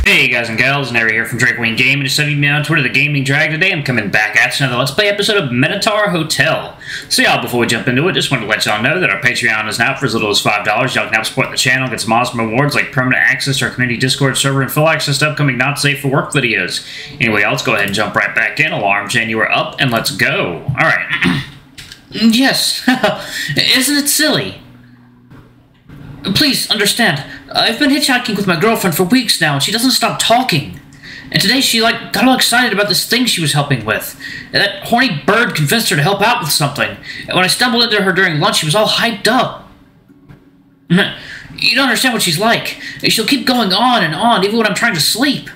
Hey guys and gals, Nary here from Drake Wayne Gaming. Just sending me on Twitter, the Gaming Drag. Today I'm coming back at you another Let's Play episode of Minotaur Hotel. So y'all, before we jump into it, just wanted to let y'all know that our Patreon is now for as little as $5. Y'all can help support the channel, get some awesome rewards like permanent access to our community Discord server and full access to upcoming not safe for work videos. Anyway, let's go ahead and jump right back in. Alarm chain, you are up, and let's go. Alright. Yes. Isn't it silly? Please, understand. I've been hitchhiking with my girlfriend for weeks now, and she doesn't stop talking. And today she, got all excited about this thing she was helping with. And that horny bird convinced her to help out with something. And when I stumbled into her during lunch, she was all hyped up. You don't understand what she's like. She'll keep going on and on, even when I'm trying to sleep.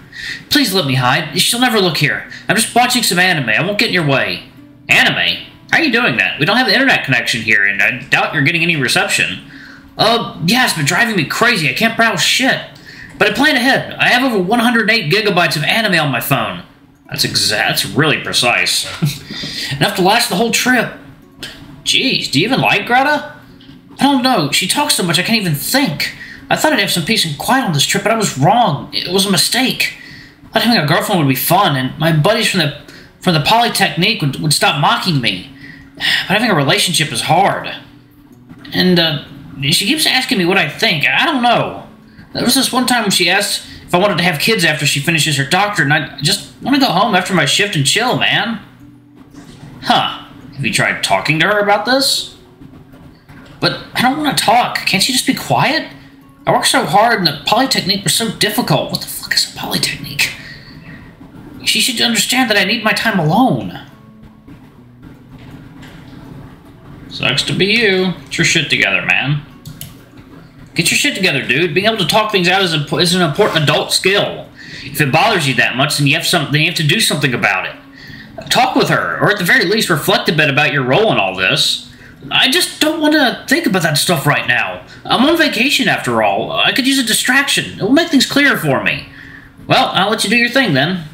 Please let me hide. She'll never look here. I'm just watching some anime. I won't get in your way. Anime? How are you doing that? We don't have an internet connection here, and I doubt you're getting any reception. Yeah, it's been driving me crazy. I can't browse shit. But I plan ahead. I have over 108 gigabytes of anime on my phone. That's really precise. Enough to last the whole trip. Jeez, do you even like Greta? I don't know. She talks so much I can't even think. I thought I'd have some peace and quiet on this trip, but I was wrong. It was a mistake. I thought having a girlfriend would be fun, and my buddies from the Polytechnique would stop mocking me. But having a relationship is hard. And, she keeps asking me what I think. I don't know. There was this one time when she asked if I wanted to have kids after she finishes her doctorate, and I just want to go home after my shift and chill, man. Huh. Have you tried talking to her about this? But I don't want to talk. Can't she just be quiet? I worked so hard, and the Polytechnique was so difficult. What the fuck is a Polytechnique? She should understand that I need my time alone. Sucks to be you. Get your shit together, man. Get your shit together, dude. Being able to talk things out is an important adult skill. If it bothers you that much, then you have to do something about it. Talk with her, or at the very least, reflect a bit about your role in all this. I just don't want to think about that stuff right now. I'm on vacation, after all. I could use a distraction. It will make things clearer for me. Well, I'll let you do your thing, then.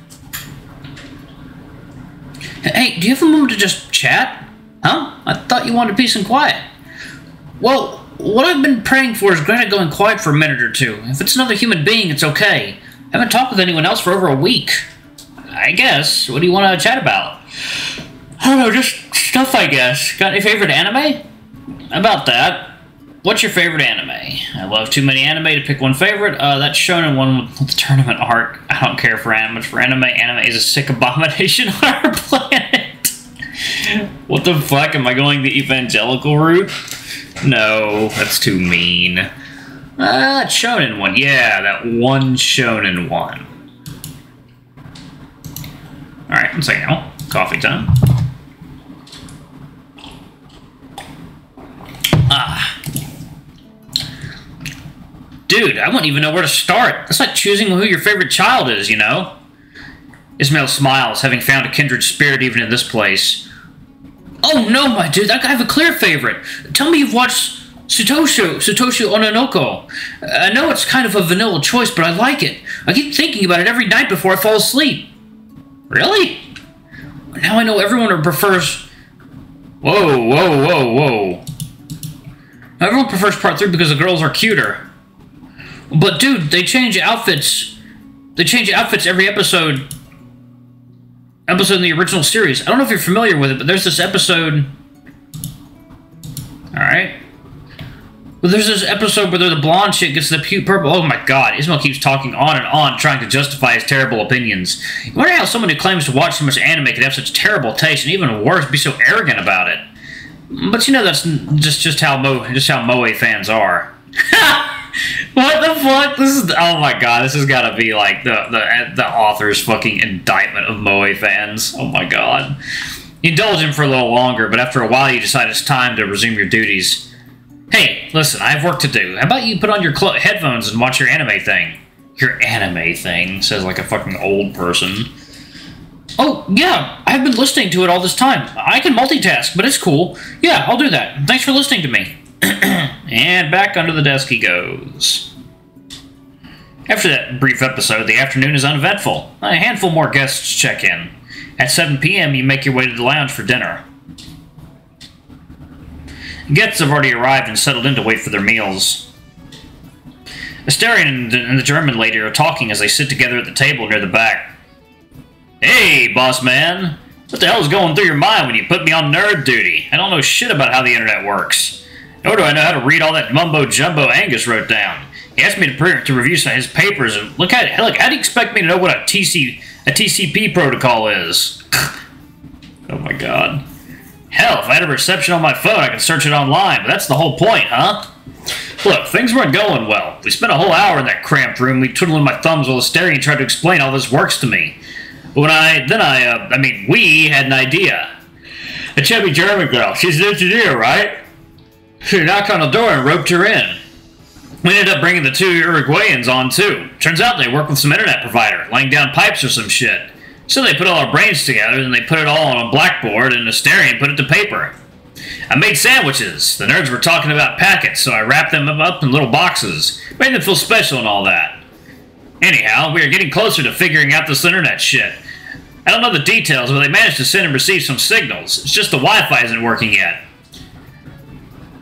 Hey, do you have a moment to just chat? Huh? I thought you wanted peace and quiet. Well, what I've been praying for is Greta going quiet for a minute or two. If it's another human being, it's okay. I haven't talked with anyone else for over a week. I guess. What do you want to chat about? I don't know, just stuff, I guess. Got any favorite anime? About that. What's your favorite anime? I love too many anime to pick one favorite. That shonen one with the tournament arc. I don't care for much for anime. Anime is a sick abomination on our planet. What the fuck? Am I going the evangelical route? No, that's too mean. That shonen one. Yeah, that one shonen one. Alright, one second now. Coffee time. Dude, I wouldn't even know where to start. That's like choosing who your favorite child is, you know? Ismail smiles, having found a kindred spirit even in this place. Oh no, my dude, I have a clear favorite. Tell me you've watched Satoshi Ononoko. I know it's kind of a vanilla choice, but I like it. I keep thinking about it every night before I fall asleep. Really? Now I know everyone prefers... Whoa. Everyone prefers part 3 because the girls are cuter. But dude, they change outfits. They change outfits every episode in the original series. I don't know if you're familiar with it, but there's this episode... Alright. Well, there's this episode where the blonde chick gets the cute purple... Oh my god, Ismail keeps talking on and on, trying to justify his terrible opinions. You wonder how someone who claims to watch so much anime could have such terrible taste, and even worse, be so arrogant about it. But you know that's just how Moe fans are. What the fuck? This is... Oh my god, this has got to be like the author's fucking indictment of Moe fans. Oh my god. You indulge him for a little longer, but after a while you decide it's time to resume your duties. Hey, listen, I have work to do. How about you put on your headphones and watch your anime thing? Your anime thing, says like a fucking old person. Oh, yeah, I've been listening to it all this time. I can multitask, but it's cool. Yeah, I'll do that. Thanks for listening to me. And back under the desk he goes. After that brief episode, the afternoon is uneventful. A handful more guests check in. At 7 p.m., you make your way to the lounge for dinner. Guests have already arrived and settled in to wait for their meals. Astarion and the German lady are talking as they sit together at the table near the back. Hey, boss man. What the hell is going through your mind when you put me on nerd duty? I don't know shit about how the internet works. Nor do I know how to read all that mumbo-jumbo Angus wrote down. He asked me to review some of his papers, and look, how do you expect me to know what a TCP protocol is? Oh my god. Hell, if I had a reception on my phone, I could search it online, but that's the whole point, huh? Look, things weren't going well. We spent a whole hour in that cramped room, twiddling my thumbs while Astarion tried to explain how this works to me. But we had an idea. A chubby German girl, she's an engineer, right? She knocked on the door and roped her in. We ended up bringing the two Uruguayans on, too. Turns out they work with some internet provider, laying down pipes or some shit. So they put all our brains together, and they put it all on a blackboard, and Astarion put it to paper. I made sandwiches. The nerds were talking about packets, so I wrapped them up in little boxes. Made them feel special and all that. Anyhow, we are getting closer to figuring out this internet shit. I don't know the details, but they managed to send and receive some signals. It's just the Wi-Fi isn't working yet.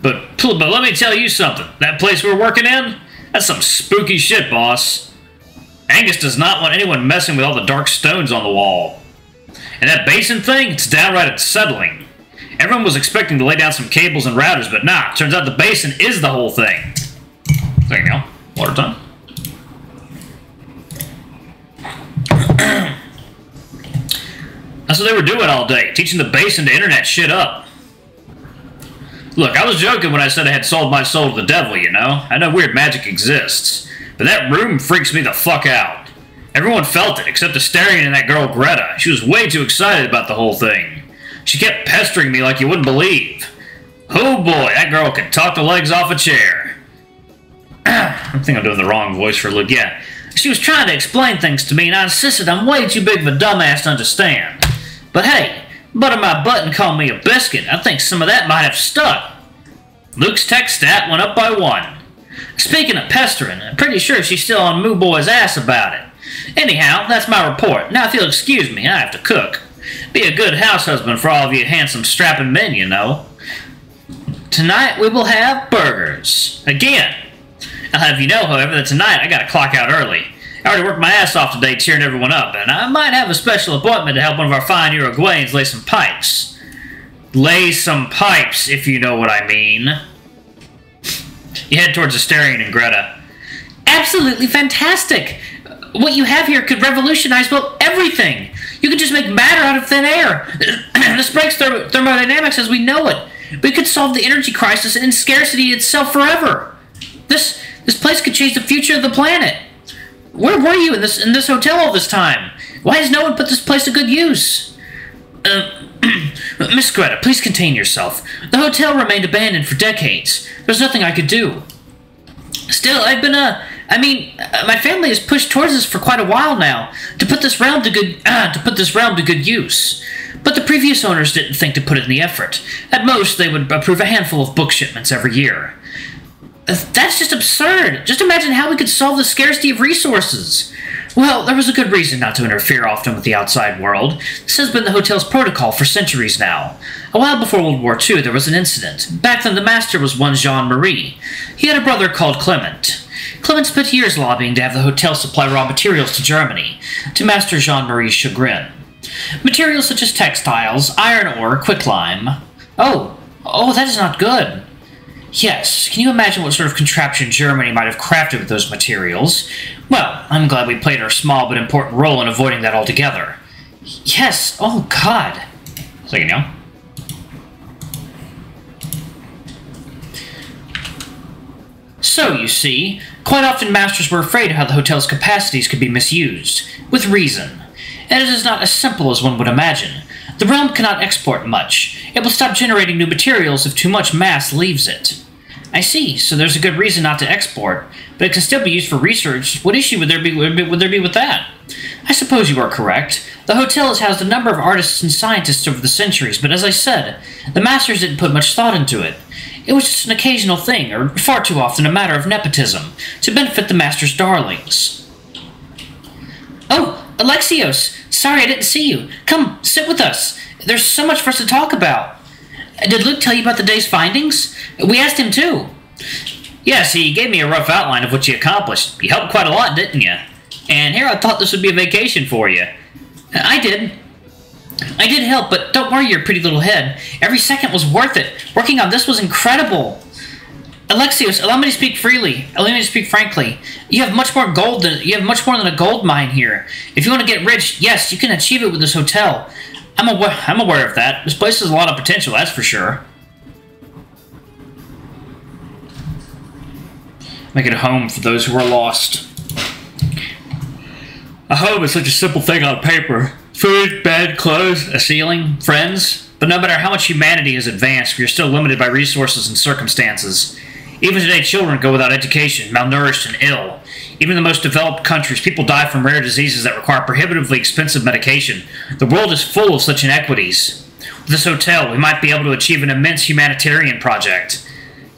But let me tell you something. That place we're working in? That's some spooky shit, boss. Angus does not want anyone messing with all the dark stones on the wall. And that basin thing, it's downright unsettling. Everyone was expecting to lay down some cables and routers, but nah, turns out the basin is the whole thing. There you go. Water time. That's what they were doing all day, teaching the basin to internet shit up. Look, I was joking when I said I had sold my soul to the devil, you know? I know weird magic exists. But that room freaks me the fuck out. Everyone felt it, except Astarion and that girl Greta. She was way too excited about the whole thing. She kept pestering me like you wouldn't believe. Oh boy, that girl could talk the legs off a chair. I think I'm doing the wrong voice for a look. Yeah. She was trying to explain things to me, and I insisted I'm way too big of a dumbass to understand. But hey, butter my butt and call me a biscuit. I think some of that might have stuck. Luke's tech stat went up by 1. Speaking of pestering, I'm pretty sure she's still on Moo Boy's ass about it. Anyhow, that's my report. Now if you'll excuse me, I have to cook. Be a good house husband for all of you handsome strapping men, you know. Tonight we will have burgers. Again. I'll have you know, however, that tonight I gotta clock out early. I already worked my ass off today cheering everyone up, and I might have a special appointment to help one of our fine Uruguayans lay some pipes. Lay some pipes, if you know what I mean. You head towards Astarion and Greta. Absolutely fantastic! What you have here could revolutionize, well, everything! You could just make matter out of thin air! This breaks thermodynamics as we know it. We could solve the energy crisis and scarcity itself forever. This place could change the future of the planet. Where were you in this hotel all this time? Why has no one put this place to good use? Miss Greta, please contain yourself. The hotel remained abandoned for decades. There's nothing I could do. Still, my family has pushed towards this for quite a while now to put this realm to good use. But the previous owners didn't think to put in the effort. At most, they would approve a handful of book shipments every year. That's just absurd. Just imagine how we could solve the scarcity of resources. Well, there was a good reason not to interfere often with the outside world. This has been the hotel's protocol for centuries now. A while before World War II, there was an incident. Back then, the master was one Jean-Marie. He had a brother called Clement. Clement spent years lobbying to have the hotel supply raw materials to Germany, to Master Jean-Marie's chagrin. Materials such as textiles, iron ore, quicklime. Oh, that is not good. Yes, can you imagine what sort of contraption Germany might have crafted with those materials? Well, I'm glad we played our small but important role in avoiding that altogether. Yes, oh god. So you know. So, you see, quite often masters were afraid of how the hotel's capacities could be misused, with reason. And it is not as simple as one would imagine. The realm cannot export much. It will stop generating new materials if too much mass leaves it. I see, so there's a good reason not to export, but it can still be used for research. What issue would there be with that? I suppose you are correct. The hotel has housed a number of artists and scientists over the centuries, but as I said, the masters didn't put much thought into it. It was just an occasional thing, or far too often a matter of nepotism, to benefit the master's darlings. Oh, Alexios! Sorry I didn't see you. Come, sit with us. There's so much for us to talk about. Did Luke tell you about the day's findings? We asked him too. Yes, he gave me a rough outline of what you accomplished. You helped quite a lot, didn't you? And here I thought this would be a vacation for you. I did. I did help, but don't worry your pretty little head. Every second was worth it. Working on this was incredible. Alexios, allow me to speak freely. Allow me to speak frankly. You have much more than a gold mine here. If you want to get rich, yes, you can achieve it with this hotel. I'm aware of that. This place has a lot of potential, that's for sure. Make it a home for those who are lost. A home is such a simple thing on paper. Food, bed, clothes, a ceiling, friends. But no matter how much humanity has advanced, we are still limited by resources and circumstances. Even today, children go without education, malnourished and ill. Even in the most developed countries, people die from rare diseases that require prohibitively expensive medication. The world is full of such inequities. With this hotel, we might be able to achieve an immense humanitarian project.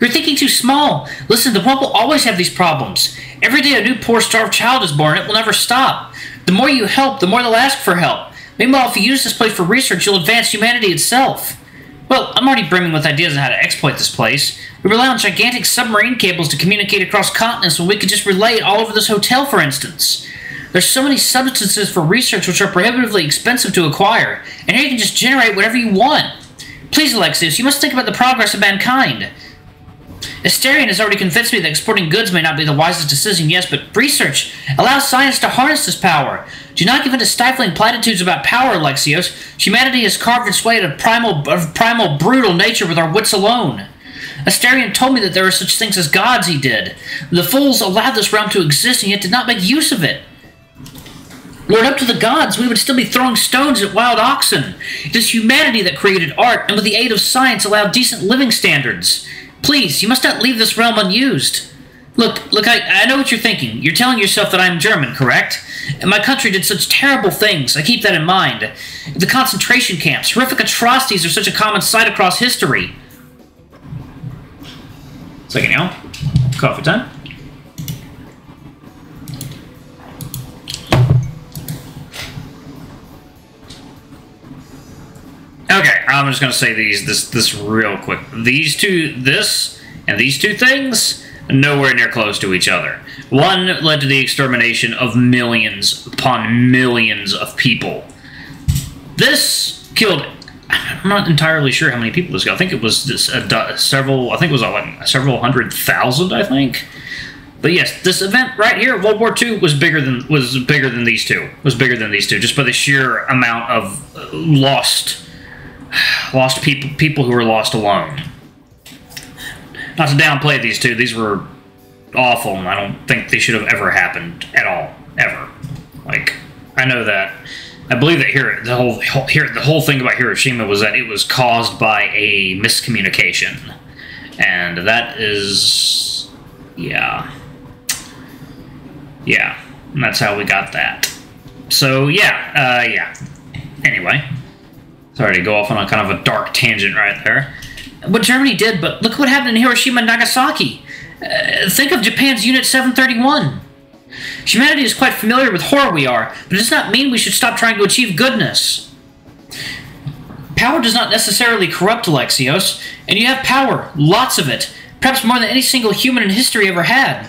You're thinking too small. Listen, the world will always have these problems. Every day a new poor starved child is born, it will never stop. The more you help, the more they'll ask for help. Meanwhile, if you use this place for research, you'll advance humanity itself. Well, I'm already brimming with ideas on how to exploit this place. We rely on gigantic submarine cables to communicate across continents when we could just relay it all over this hotel, for instance. There's so many substances for research which are prohibitively expensive to acquire, and here you can just generate whatever you want. Please, Alexios, you must think about the progress of mankind. Asterion has already convinced me that exporting goods may not be the wisest decision, yes, but research allows science to harness this power. Do not give in to stifling platitudes about power, Alexios. Humanity has carved its way to primal, brutal nature with our wits alone. Asterion told me that there are such things as gods, he did. The fools allowed this realm to exist and yet did not make use of it. Lord, up to the gods, we would still be throwing stones at wild oxen. It is humanity that created art, and with the aid of science allowed decent living standards. Please, you must not leave this realm unused. Look, I know what you're thinking. You're telling yourself that I am German, correct? And my country did such terrible things. I keep that in mind. The concentration camps, horrific atrocities are such a common sight across history. Second, y'all. Coffee time. Okay, I'm just going to say this real quick. These two things, nowhere near close to each other. One led to the extermination of millions upon millions of people. This killed, I'm not entirely sure how many people this killed. I think it was several hundred thousand, I think. But yes, this event right here, World War II, was bigger than these two. Just by the sheer amount of lost people who were lost alone. Not to downplay these two, these were awful, and I don't think they should have ever happened at all, ever. Like, I know that. I believe that the whole thing about Hiroshima was that it was caused by a miscommunication, and that is, yeah, and that's how we got that. So yeah. Anyway. Sorry to go off on a kind of a dark tangent right there. What Germany did, but look what happened in Hiroshima and Nagasaki. Think of Japan's Unit 731. Humanity is quite familiar with horror we are, but it does not mean we should stop trying to achieve goodness. Power does not necessarily corrupt, Alexios, and you have power, lots of it, perhaps more than any single human in history ever had.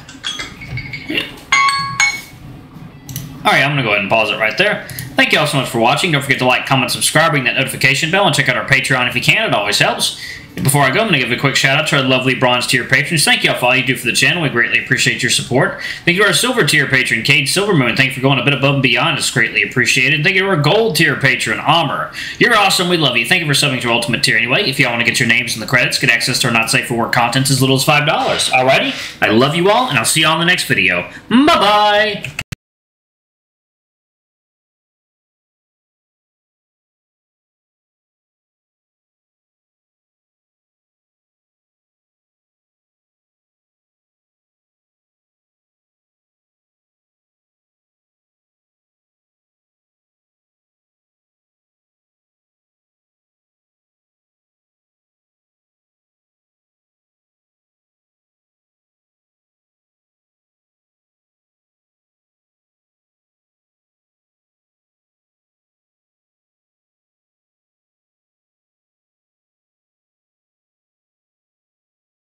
Alright, I'm going to go ahead and pause it right there. Thank you all so much for watching. Don't forget to like, comment, subscribe, ring that notification bell, and check out our Patreon if you can. It always helps. And before I go, I'm going to give a quick shout out to our lovely bronze tier patrons. Thank you all for all you do for the channel. We greatly appreciate your support. Thank you to our silver tier patron, Cade Silvermoon. Thank you for going a bit above and beyond. It's greatly appreciated. Thank you to our gold tier patron, Amr. You're awesome. We love you. Thank you for subbing to our ultimate tier anyway. If y'all want to get your names in the credits, get access to our not safe for work content as little as $5. Alrighty? I love you all, and I'll see you all in the next video. Bye-bye!